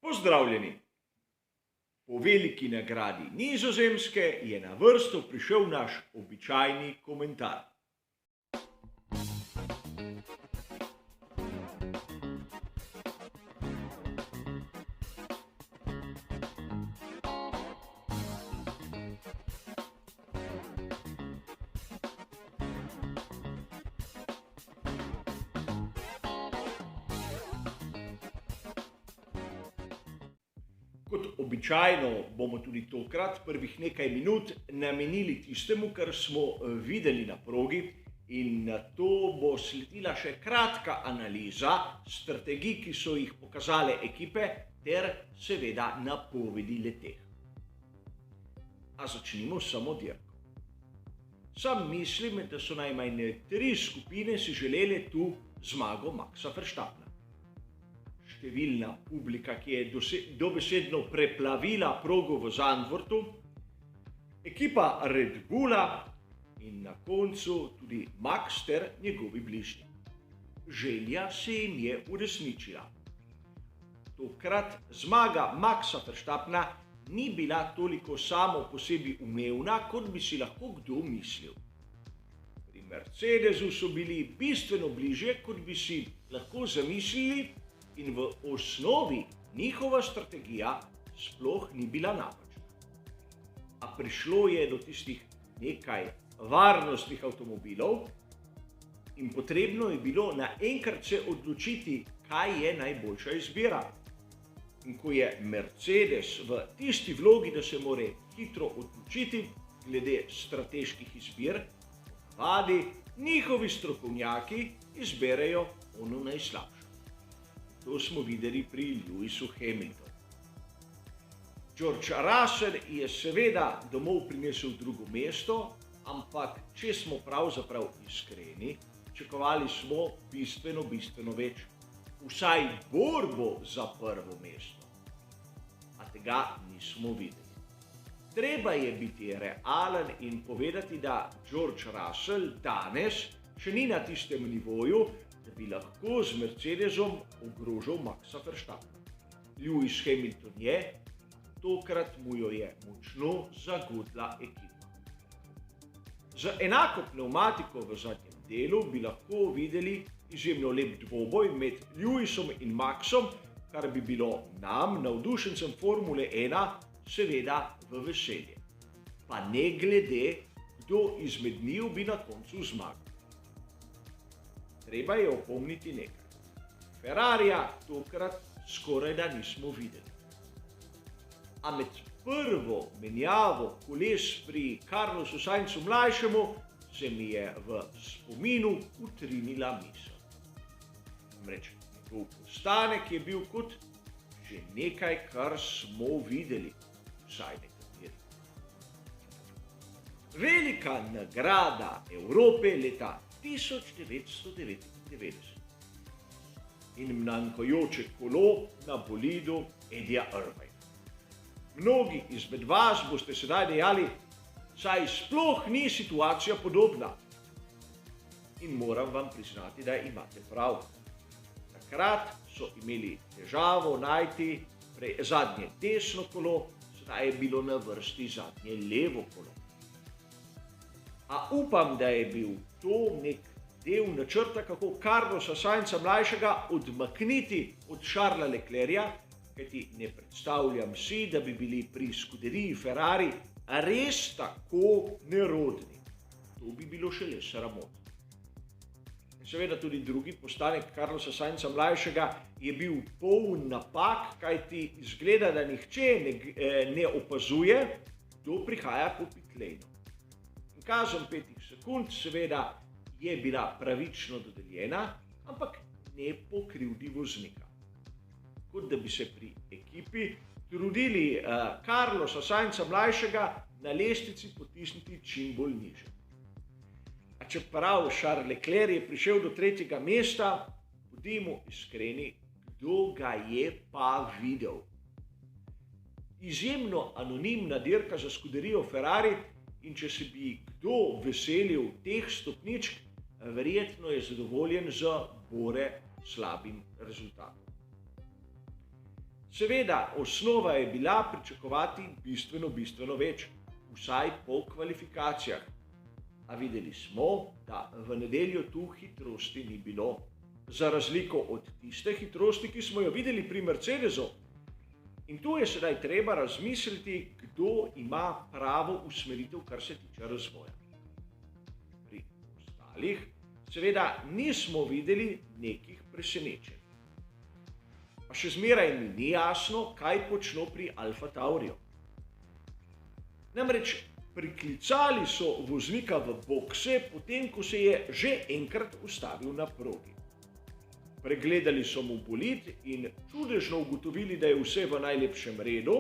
Pozdravljeni! Po veliki nagradi Nizozemske je na vrsto prišel naš običajni komentar. Kot običajno bomo tudi tokrat prvih nekaj minut namenili tistemu, kar smo videli na progi, in na to bo sledila še kratka analiza strategij, ki so jih pokazale ekipe, ter seveda napovedi le-teh. A začnimo samo dirko. Sam mislim, da so najmanj 3 skupine si želele tu zmago Maxa Verstappena. Številna publika, ki je dobesedno preplavila progo v Zandvoortu, ekipa Red Bulla in na koncu tudi Max ter njegovi bližnji. Želja se jim je uresničila. Tokrat zmaga Maxa Verstappena ni bila toliko samo po sebi umevna, kot bi si lahko kdo mislil. Pri Mercedesu so bili bistveno bližje, kot bi si lahko zamislili, in v osnovi njihova strategija sploh ni bila napačna. A prišlo je do tistih nekaj varnostnih avtomobilov in potrebno je bilo naenkrat se odločiti, kaj je najboljša izbira. In ko je Mercedes v tisti vlogi, da se mora hitro odločiti glede strateških izbir, ponavadi njihovi strokovnjaki izberejo ono najslabše. To smo videli pri Lewisu Hamiltonu. George Russell je seveda domov prinesel drugo mesto, ampak če smo pravzaprav iskreni, pričakovali smo bistveno več, vsaj borbo za prvo mesto. A tega nismo videli. Treba je biti realen in povedati, da George Russell danes še ni na tistem nivoju, da bi lahko z Mercedesom ogrožal Maxa Verstappena. Lewis Hamilton je, tokrat mu jo je močno zagodla ekipa. Z enako pnevmatiko v zadnjem delu bi lahko videli izjemno lep dvoboj med Lewisom in Maxom, kar bi bilo nam, navdušencem Formule 1, seveda v veselje. Pa ne glede, kdo izmed njiju bi na koncu zmagal. Treba je opomniti nekaj. Ferrarija tokrat skoraj da nismo videli. A med prvo menjavo koles pri Carlosu Sainzu mlajšemu se mi je v spominu utrinila misel. Namreč njegov postanek je bil kot že nekaj, kar smo videli, vsaj nekateri. Velika nagrada Evrope leta 1999 in manjkajoče kolo na bolidu Eddija Irvina. Mnogi izmed vas boste sedaj dejali, saj sploh ni situacija podobna. In moram vam priznati, da imate prav. Takrat so imeli težavo najti zadnje desno kolo, sedaj je bilo na vrsti zadnje levo kolo. A upam, da je bil to nek del načrta, kako Carlosa Sainza mlajšega odmakniti od Charlesa Leclerca, kajti ne predstavljam si, da bi bili pri skuderiji Ferrari res tako nerodni. To bi bilo šele sramotno. Seveda tudi drugi postanek Carlosa Sainza mlajšega je bil poln napak, kajti izgleda, da nihče ne opazuje, kdo prihaja po pitlejnu. Kazen 5 sekund seveda je bila pravično dodeljena, ampak ne po krivdi voznika. Kot da bi se pri ekipi trudili Carlosa Sainza mlajšega na lestvici potisniti čim bolj niže. A čeprav Charles Leclerc je prišel do 3. mesta, bodimo iskreni, kdo ga je pa videl. Izjemno anonimna dirka za skuderijo Ferrari, in če se bi kdo veselil teh stopničk, verjetno je zadovoljen z bore slabim rezultatom. Seveda, osnova je bila pričakovati bistveno več, vsaj po kvalifikacijah. A videli smo, da v nedeljo tu hitrosti ni bilo. Za razliko od tiste hitrosti, ki smo jo videli pri Mercedesu. In tu je sedaj treba razmisliti, kdo ima pravo usmeritev, kar se tiče razvoja. Pri ostalih seveda nismo videli nekih presenečenj. Pa še zmeraj mi ni jasno, kaj počno pri Alfa Tauriju. Namreč priklicali so voznika v bokse, potem ko se je že enkrat ustavil na progi. Pregledali so mu bolid in čudežno ugotovili, da je vse v najlepšem redu,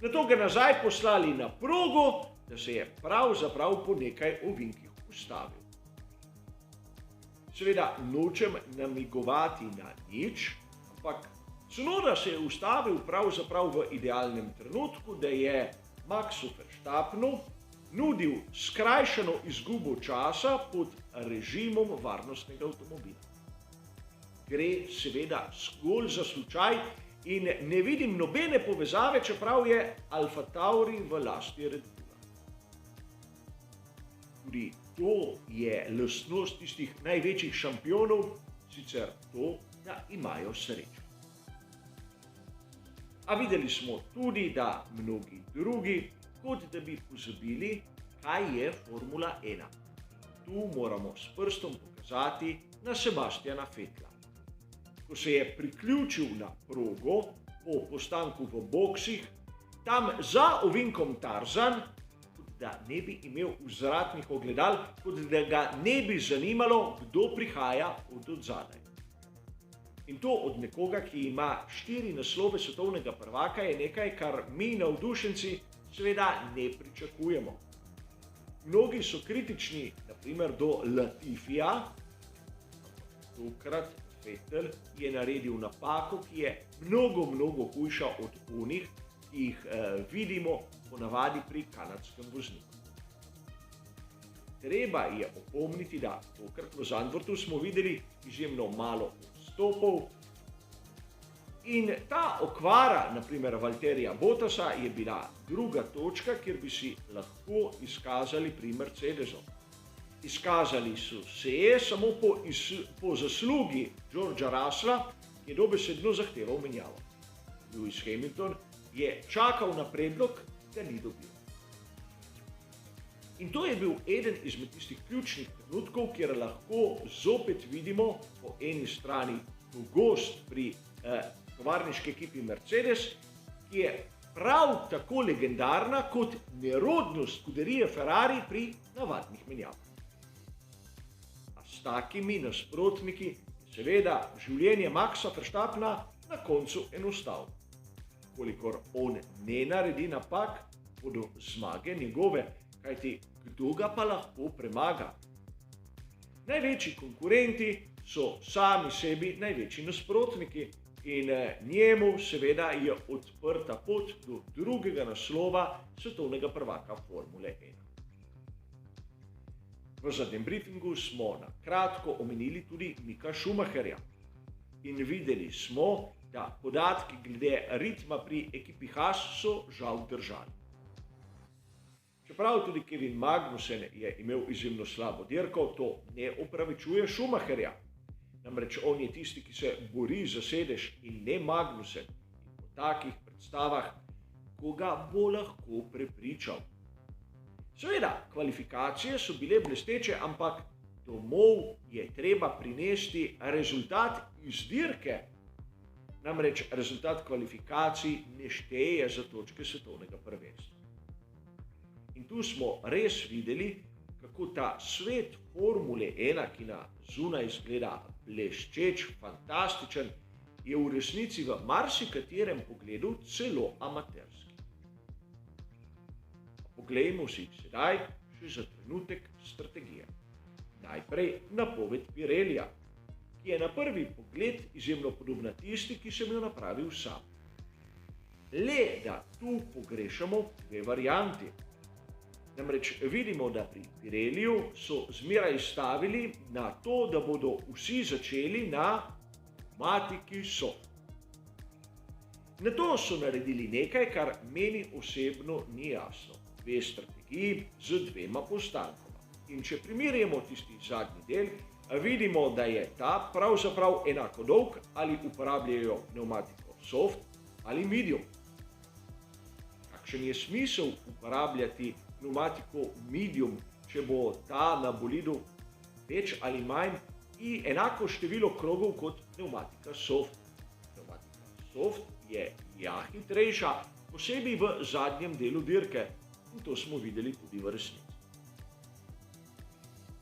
nato ga nazaj poslali na progo, da se je pravzaprav po nekaj ovinkih ustavil. Seveda nočem namigovati na nič, ampak Tsunoda se je ustavil pravzaprav v idealnem trenutku, da je Maxu Verstappenu nudil skrajšano izgubo časa pod režimom varnostnega avtomobila. Gre seveda zgolj za slučaj in ne vidim nobene povezave, čeprav je Alfa Tauri v lasti Red Bulla. Tudi to je lastnost tistih največjih šampionov, sicer to, da imajo srečo. A videli smo tudi, da mnogi drugi, kot da bi pozabili, kaj je Formula 1. Tu moramo s prstom pokazati na Sebastiana Vettela. Ko se je priključil na progo po postanku v boksih, tam za ovinkom Tarzan, kot da ne bi imel vzvratnih ogledal, kot da ga ne bi zanimalo, kdo prihaja od odzadaj. In to od nekoga, ki ima 4 naslove svetovnega prvaka, je nekaj, kar mi navdušenci seveda ne pričakujemo. Mnogi so kritični, naprimer do Latifija, tokrat Vettel je naredil napako, ki je mnogo hujša od onih, ki jih vidimo ponavadi pri kanadskem vozniku. Treba je opomniti, da tokrat v Zandvoortu smo videli izjemno malo odstopov in ta okvara, naprimer Valtterija Bottasa, je bila druga točka, kjer bi si lahko izkazali pri Mercedesu. Izkazali so se samo po zaslugi Georgea Russella, ki je dobesedno zahteval menjavo. Lewis Hamilton je čakal na predlog, ga ni dobil. In to je bil eden izmed tistih ključnih trenutkov, kjer lahko zopet vidimo po eni strani togost pri tovarniški ekipi Mercedes, ki je prav tako legendarna kot nerodnost skuderije Ferrari pri navadnih menjavah. S takimi nasprotniki seveda življenje Maxa Verstappena na koncu enostavno. Kolikor on ne naredi napak, bodo zmage njegove, kajti kdo ga pa lahko premaga? Največji konkurenti so sami sebi največji nasprotniki in njemu seveda je odprta pot do drugega naslova svetovnega prvaka Formule 1. V zadnjem briefingu smo na kratko omenili tudi Mika Schumacherja in videli smo, da podatki glede ritma pri ekipi Haas so žal držali. Čeprav tudi Kevin Magnussen je imel izjemno slabo dirko, to ne opravičuje Schumacherja. Namreč on je tisti, ki se bori za sedež in ne Magnussen. In po takih predstavah, koga bo lahko prepričal? Seveda, kvalifikacije so bile blesteče, ampak domov je treba prinesti rezultat iz dirke. Namreč rezultat kvalifikacij ne šteje za točke svetovnega prvenstva. In tu smo res videli, kako ta svet Formule 1, ki na zunaj izgleda bleščeč, fantastičen, je v resnici v marsikaterem pogledu celo amaterski. Poglejmo si sedaj še za trenutek strategije. Najprej napoved Pirellija, ki je na prvi pogled izjemno podobna tisti, ki sem jo napravil sam. Le da tu pogrešamo dve varianti. Namreč vidimo, da pri Pirelliju so zmeraj stavili na to, da bodo vsi začeli na pneumatiki soft. Nato so naredili nekaj, kar meni osebno ni jasno. Dve strategiji z dvema postankoma. In če primerjamo tisti zadnji del, vidimo, da je ta pravzaprav enako dolg ali uporabljajo pnevmatiko soft ali medium. Kakšen je smisel uporabljati pnevmatiko medium, če bo ta na bolidu več ali manj in enako število krogov kot pnevmatika soft. Pnevmatika soft je hitrejša, posebej v zadnjem delu dirke, in to smo videli tudi v resnici.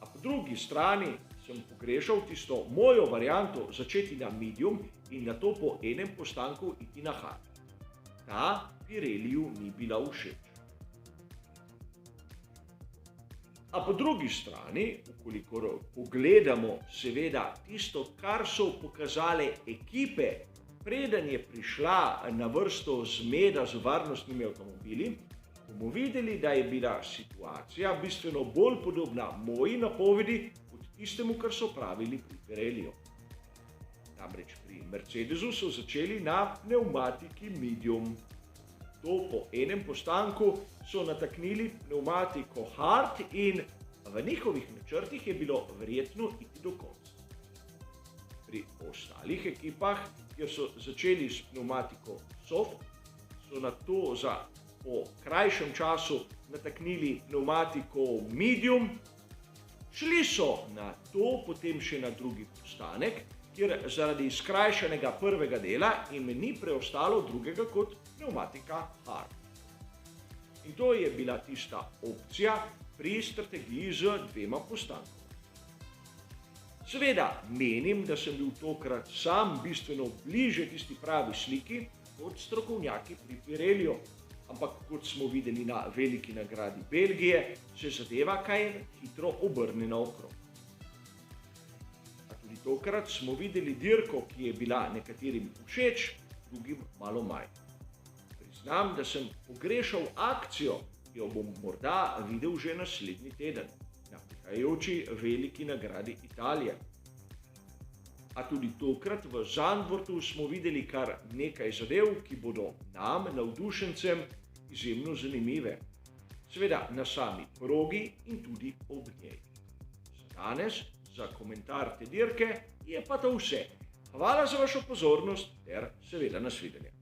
A po drugi strani sem pogrešal tisto mojo varianto začeti na medium in nato po enem postanku iti na hard. Ta Pirelliju ni bila všeč. A po drugi strani, ukolikor pogledamo seveda tisto, kar so pokazale ekipe, preden je prišla na vrsto zmeda z varnostnimi avtomobili, bomo videli, da je bila situacija bistveno bolj podobna moji napovedi kot tistemu, kar so pravili pri Pirelliju. Namreč pri Mercedesu so začeli na pnevmatiki medium. To po enem postanku so nataknili pnevmatiko hard in v njihovih načrtih je bilo verjetno iti do konca. Pri ostalih ekipah, kjer so začeli s pnevmatiko soft, so nato po krajšem času nataknili pnevmatiko medium, šli so nato potem še na drugi postanek, kjer zaradi skrajšanega prvega dela jim ni preostalo drugega kot pnevmatika hard. In to je bila tista opcija pri strategiji z dvema postankoma. Seveda menim, da sem bil tokrat sam bistveno bliže tisti pravi sliki kot strokovnjaki pri Pirelliju, ampak kot smo videli na veliki nagradi Belgije, se zadeva kaj hitro obrne naokrog. A tudi tokrat smo videli dirko, ki je bila nekaterim všeč, drugim malo manj. Priznam, da sem pogrešal akcijo, ki jo bom morda videl že naslednji teden, na prihajajoči veliki nagradi Italije. A tudi tokrat v Zandvoortu smo videli kar nekaj zadev, ki bodo nam, navdušencem, izjemno zanimive. Seveda na sami progi in tudi ob njej. Za danes, za komentar te dirke, je pa to vse. Hvala za vašo pozornost ter seveda nasvidenje.